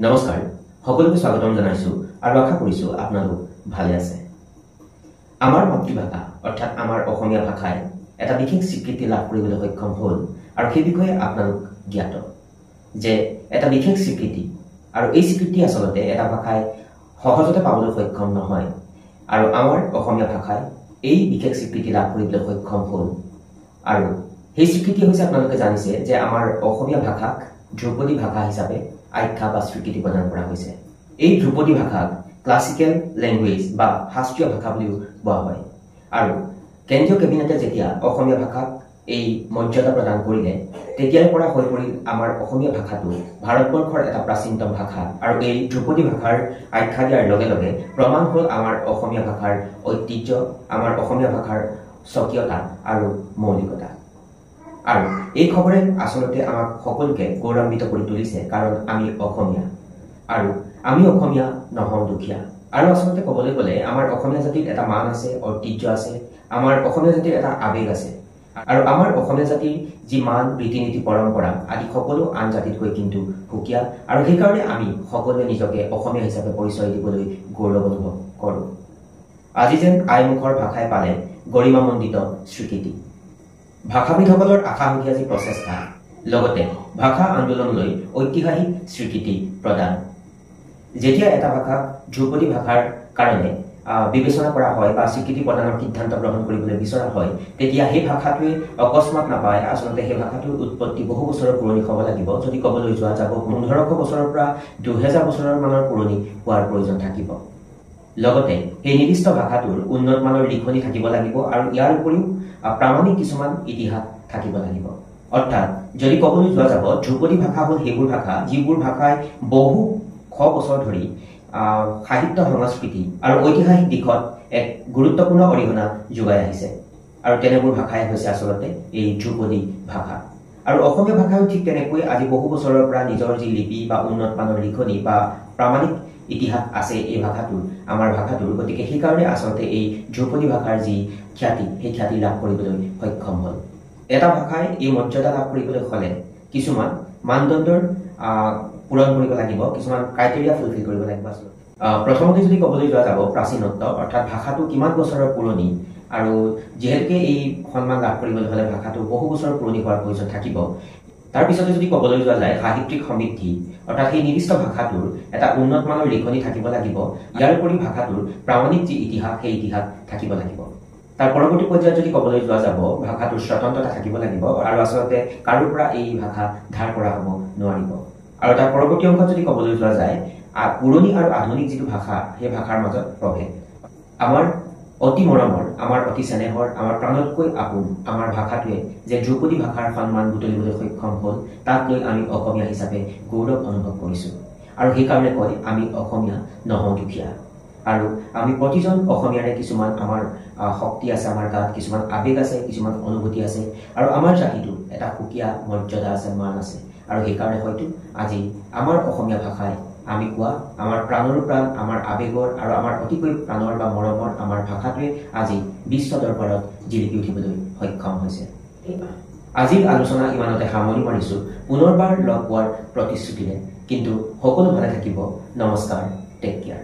নমস্কাৰ সকলোকে স্বাগতম জনাইছো আৰু আশা কৰিছো আপোনালোক ভালে আছে। আমাৰ মাতৃভাষা অৰ্থাৎ আমাৰ অসমীয়া ভাষাই এটা বিশেষ স্বীকৃতি লাভ কৰিবলৈ সক্ষম হ'ল আৰু সেই বিষয়ে আপোনালোক জ্ঞাত যে এটা বিশেষ স্বীকৃতি আৰু এই স্বীকৃতি আসলতে এটা ভাষাই সহজতে পাবলৈ সক্ষম নহয় আৰু আমাৰ অসমীয়া ভাষাই এই বিশেষ স্বীকৃতি লাভ কৰিবলৈ সক্ষম হ'ল আৰু সেই স্বীকৃতি হৈছে আপোনালোকে জানিছে যে আমাৰ অসমীয়া ভাষাক ধ্ৰুপদী ভাষা হিচাপে আখ্যা বা স্বীকৃতি প্ৰদান কৰা হৈছে। এই ধ্ৰুপদী ভাষাক ক্লাছিকেল লেংগুৱেজ বা শাস্ত্ৰীয় ভাষা বুলিও কোৱা হয় আৰু কেন্দ্ৰীয় কেবিনেটে যেতিয়া অসমীয়া ভাষাক এই মৰ্যাদা প্ৰদান কৰিলে তেতিয়াৰ পৰা হৈ পৰিল আমাৰ অসমীয়া ভাষাটো ভাৰতবৰ্ষৰ এটা প্ৰাচীনতম ভাষা আৰু এই ধ্ৰুপদী ভাষাৰ আখ্যা দিয়াৰ লগে লগে প্ৰমাণ হ'ল আমাৰ অসমীয়া ভাষাৰ ঐতিহ্য, আমাৰ অসমীয়া ভাষাৰ স্বকীয়তা আৰু মৌলিকতা। আৰু এই খবৰে আসলতে আমাক সকলোকে গৌৰৱান্বিত কৰি তুলিছে কাৰণ আমি অসমীয়া আৰু আমি অসমীয়া নহওঁ দুখীয়া। আৰু আসলতে ক'বলৈ গ'লে আমাৰ অসমীয়া জাতিৰ এটা মান আছে, ঐতিহ্য আছে, আমাৰ অসমীয়া জাতিৰ এটা আৱেগ আছে আৰু আমাৰ অসমীয়া জাতিৰ যি মান, ৰীতি নীতি, পৰম্পৰা আদি সকলো আন জাতিতকৈ কিন্তু সুকীয়া আৰু সেইকাৰণে আমি সকলোৱে নিজকে অসমীয়া হিচাপে পৰিচয় দিবলৈ গৌৰৱ অনুভৱ কৰোঁ। আজি যেন আইমুখৰ ভাষাই পালে গৰিমামণ্ডিত স্বীকৃতি। ভাষাবিদসকলৰ আশামুখী আজি প্ৰচেষ্টা লগতে ভাষা আন্দোলনলৈ ঐতিহাসিক স্বীকৃতি প্ৰদান। যেতিয়া এটা ভাষা ধ্ৰুপদী ভাষাৰ কাৰণে বিবেচনা কৰা হয় বা স্বীকৃতি প্ৰদানৰ সিদ্ধান্ত গ্ৰহণ কৰিবলৈ বিচৰা হয় তেতিয়া সেই ভাষাটোৱে অকস্মাত নাপায়। আচলতে সেই ভাষাটোৰ উৎপত্তি বহু বছৰৰ পুৰণি হ'ব লাগিব। যদি ক'বলৈ যোৱা যাব 1500 বছৰৰ পৰা 2000 বছৰৰ মানৰ পুৰণি হোৱাৰ প্ৰয়োজন থাকিব। লগতে সেই নিৰ্দিষ্ট ভাষাটোৰ উন্নত মানৰ লিখনি থাকিব লাগিব আৰু ইয়াৰ উপৰিও প্ৰামাণিক কিছুমান ইতিহাস থাকিব লাগিব। অৰ্থাৎ যদি ক'বলৈ যোৱা যাব ধ্ৰুপদী ভাষা হ'ল সেইবোৰ ভাষা যিবোৰ ভাষাই বহু শ বছৰ ধৰি সাহিত্য, সংস্কৃতি আৰু ঐতিহাসিক দিশত এক গুৰুত্বপূৰ্ণ অৰিহণা যোগাই আহিছে আৰু তেনেবোৰ ভাষাই হৈছে আচলতে এই ধ্ৰুপদী ভাষা। আৰু অসমীয়া ভাষাও ঠিক তেনেকৈ আজি বহু বছৰৰ পৰা নিজৰ যি লিপি বা উন্নত মানৰ লিখনি বা প্ৰামাণিক ইতিহাস আছে এই ভাষাটোৰ, আমাৰ ভাষাটোৰ। গতিকে সেইকাৰণে আচলতে এই ধ্ৰুপদী ভাষাৰ যি খ্যাতি সেই খ্যাতি লাভ কৰিবলৈ সক্ষম হ'ল। এটা ভাষাই এই মৰ্যাদা লাভ কৰিবলৈ হ'লে কিছুমান মানদণ্ডৰ পূৰণ কৰিব লাগিব, কিছুমান ক্ৰাইটেৰিয়া ফুলফিল কৰিব লাগিব। প্ৰথমতে যদি ক'বলৈ যোৱা যাব প্ৰাচীনত্ব অৰ্থাৎ ভাষাটো কিমান বছৰৰ পুৰণি আৰু যিহেতুকে এই সন্মান লাভ কৰিবলৈ হ'লে ভাষাটো বহু বছৰ পুৰণি হোৱাৰ প্ৰয়োজন থাকিব। তাৰপিছতে যদি ক'বলৈ যোৱা যায় সাহিত্যিক সমৃদ্ধি অৰ্থাৎ সেই নিৰ্দিষ্ট ভাষাটোৰ এটা উন্নত মানৰ লিখনি থাকিব লাগিব। ইয়াৰ উপৰি ভাষাটোৰ প্ৰামাণিক যি ইতিহাস সেই ইতিহাস থাকিব লাগিব। তাৰ পৰৱৰ্তী পৰ্যায়ত যদি ক'বলৈ যোৱা যাব ভাষাটোৰ স্বতন্ত্ৰতা থাকিব লাগিব আৰু আচলতে কাৰো পৰা এই ভাষা ধাৰ কৰা হ'ব নোৱাৰিব। আৰু তাৰ পৰৱৰ্তী অংশত যদি ক'বলৈ যোৱা যায় পুৰণি আৰু আধুনিক যিটো ভাষা সেই ভাষাৰ মাজত প্ৰভেদ। আমাৰ অতি মৰমৰ, আমাৰ অতি চেনেহৰ, আমাৰ প্ৰাণতকৈ আপোন আমাৰ ভাষাটোৱে যে ধ্ৰুপদী ভাষাৰ সন্মান বুটলিবলৈ সক্ষম হ'ল তাক লৈ আমি অসমীয়া হিচাপে গৌৰৱ অনুভৱ কৰিছোঁ আৰু সেইকাৰণে কয় আমি অসমীয়া নহওঁ দুখীয়া। আৰু আমি প্ৰতিজন অসমীয়াৰে কিছুমান আমাৰ শক্তি আছে, আমাৰ গাত কিছুমান আৱেগ আছে, কিছুমান অনুভূতি আছে আৰু আমাৰ জাতিটো এটা সুকীয়া মৰ্যাদা আছে, মান আছে আৰু সেইকাৰণে হয়তো আজি আমাৰ অসমীয়া ভাষাই আমি কোৱা আমাৰ প্ৰাণৰো প্ৰাণ, আমাৰ আৱেগৰ আৰু আমাৰ অতিকৈ প্ৰাণৰ বা মৰমৰ আমাৰ ভাষাটোৱে আজি বিশ্ব দৰবাৰত জিলিকি উঠিবলৈ সক্ষম হৈছে। আজিৰ আলোচনা ইমানতে সামৰণি মাৰিছোঁ পুনৰবাৰ লগ পোৱাৰ প্ৰতিশ্ৰুতিৰে। কিন্তু সকলো ভালে থাকিব। নমস্কাৰ, টেক কেয়াৰ।